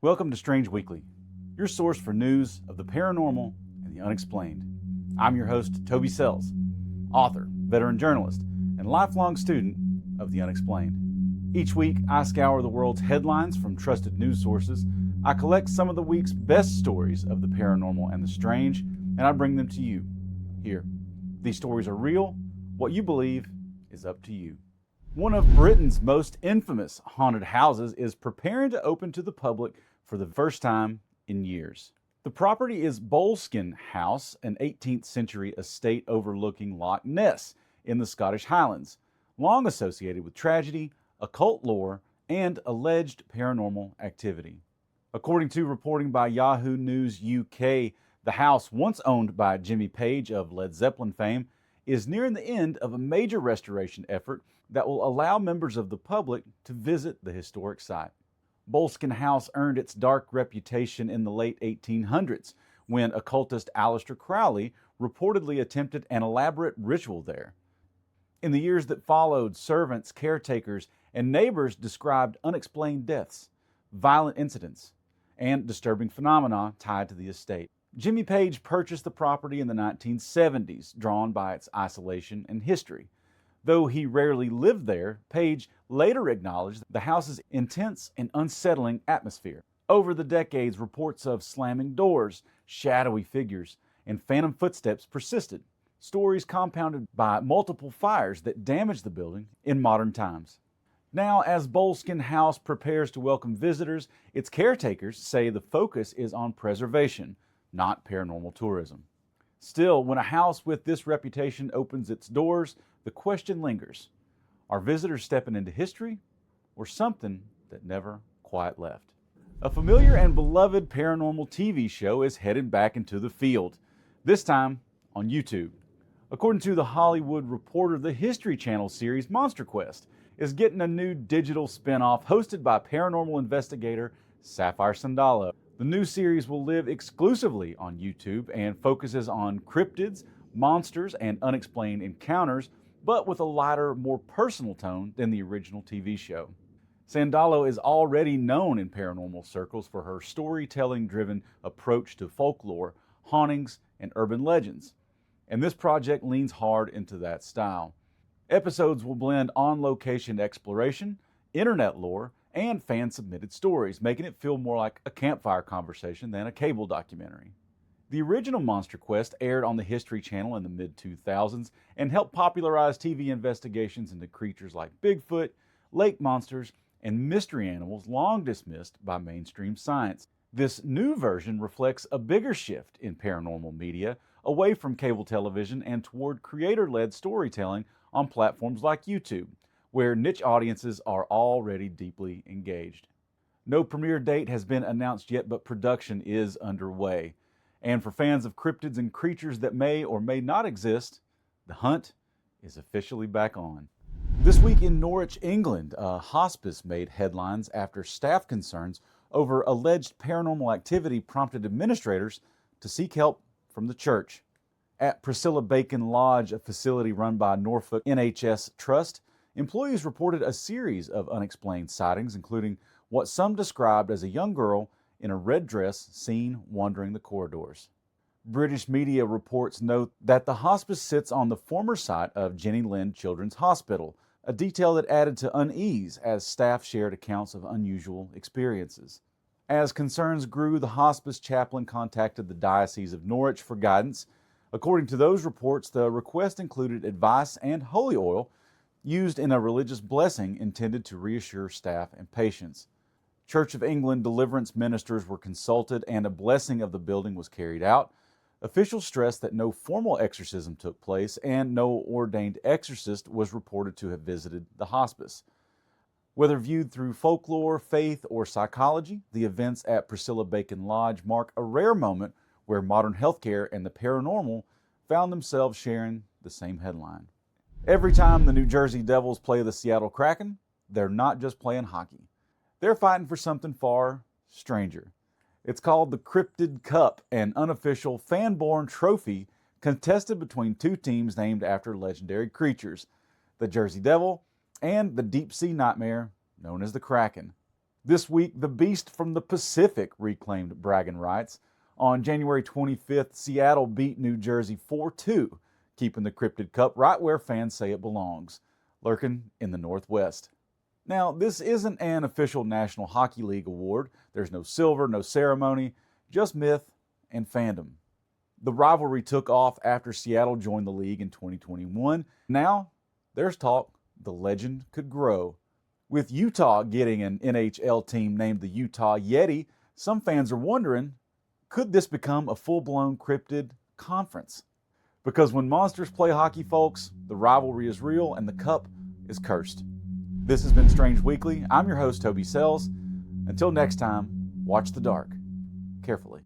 Welcome to Strange Weekly, your source for news of the paranormal and the unexplained. I'm your host, Toby Sells, author, veteran journalist, and lifelong student of the unexplained. Each week, I scour the world's headlines from trusted news sources. I collect some of the week's best stories of the paranormal and the strange, and I bring them to you here. These stories are real. What you believe is up to you. One of Britain's most infamous haunted houses is preparing to open to the public for the first time in years. The property is Boleskine House, an 18th century estate overlooking Loch Ness in the Scottish Highlands, long associated with tragedy, occult lore, and alleged paranormal activity. According to reporting by Yahoo News UK, the house, once owned by Jimmy Page of Led Zeppelin fame, is nearing the end of a major restoration effort that will allow members of the public to visit the historic site. Boleskine House earned its dark reputation in the late 1800s when occultist Aleister Crowley reportedly attempted an elaborate ritual there. In the years that followed, servants, caretakers, and neighbors described unexplained deaths, violent incidents, and disturbing phenomena tied to the estate. Jimmy Page purchased the property in the 1970s, drawn by its isolation and history. Though he rarely lived there, Page later acknowledged the house's intense and unsettling atmosphere. Over the decades, reports of slamming doors, shadowy figures, and phantom footsteps persisted, stories compounded by multiple fires that damaged the building in modern times. Now, as Boleskine House prepares to welcome visitors, its caretakers say the focus is on preservation, not paranormal tourism. Still, when a house with this reputation opens its doors, the question lingers. Are visitors stepping into history or something that never quite left? A familiar and beloved paranormal TV show is headed back into the field, this time on YouTube. According to The Hollywood Reporter, the History Channel series MonsterQuest is getting a new digital spin-off hosted by paranormal investigator Sapphire Sandalo. The new series will live exclusively on YouTube and focuses on cryptids, monsters, and unexplained encounters, but with a lighter, more personal tone than the original TV show. Sandalo is already known in paranormal circles for her storytelling-driven approach to folklore, hauntings, and urban legends, and this project leans hard into that style. Episodes will blend on-location exploration, internet lore, and fan-submitted stories, making it feel more like a campfire conversation than a cable documentary. The original MonsterQuest aired on the History Channel in the mid-2000s and helped popularize TV investigations into creatures like Bigfoot, lake monsters, and mystery animals long dismissed by mainstream science. This new version reflects a bigger shift in paranormal media, away from cable television and toward creator-led storytelling on platforms like YouTube, where niche audiences are already deeply engaged. No premiere date has been announced yet, but production is underway. And for fans of cryptids and creatures that may or may not exist, the hunt is officially back on. This week in Norwich, England, a hospice made headlines after staff concerns over alleged paranormal activity prompted administrators to seek help from the church. At Priscilla Bacon Lodge, a facility run by Norfolk NHS Trust, employees reported a series of unexplained sightings, including what some described as a young girl in a red dress seen wandering the corridors. British media reports note that the hospice sits on the former site of Jenny Lind Children's Hospital, a detail that added to unease as staff shared accounts of unusual experiences. As concerns grew, the hospice chaplain contacted the Diocese of Norwich for guidance. According to those reports, the request included advice and holy oil used in a religious blessing intended to reassure staff and patients. Church of England deliverance ministers were consulted and a blessing of the building was carried out. Officials stressed that no formal exorcism took place and no ordained exorcist was reported to have visited the hospice. Whether viewed through folklore, faith, or psychology, the events at Priscilla Bacon Lodge mark a rare moment where modern healthcare and the paranormal found themselves sharing the same headline. Every time the New Jersey Devils play the Seattle Kraken, they're not just playing hockey. They're fighting for something far stranger. It's called the Cryptid Cup, an unofficial fan-born trophy contested between two teams named after legendary creatures, the Jersey Devil and the deep-sea nightmare known as the Kraken. This week, the Beast from the Pacific reclaimed bragging rights. On January 25th, Seattle beat New Jersey 4-2, keeping the Cryptid Cup right where fans say it belongs, lurking in the Northwest. Now, this isn't an official National Hockey League award. There's no silver, no ceremony, just myth and fandom. The rivalry took off after Seattle joined the league in 2021. Now, there's talk the legend could grow. With Utah getting an NHL team named the Utah Yeti, some fans are wondering, could this become a full-blown cryptid conference? Because when monsters play hockey, folks, the rivalry is real and the cup is cursed. This has been Strange Weekly. I'm your host, Toby Sells. Until next time, watch the dark carefully.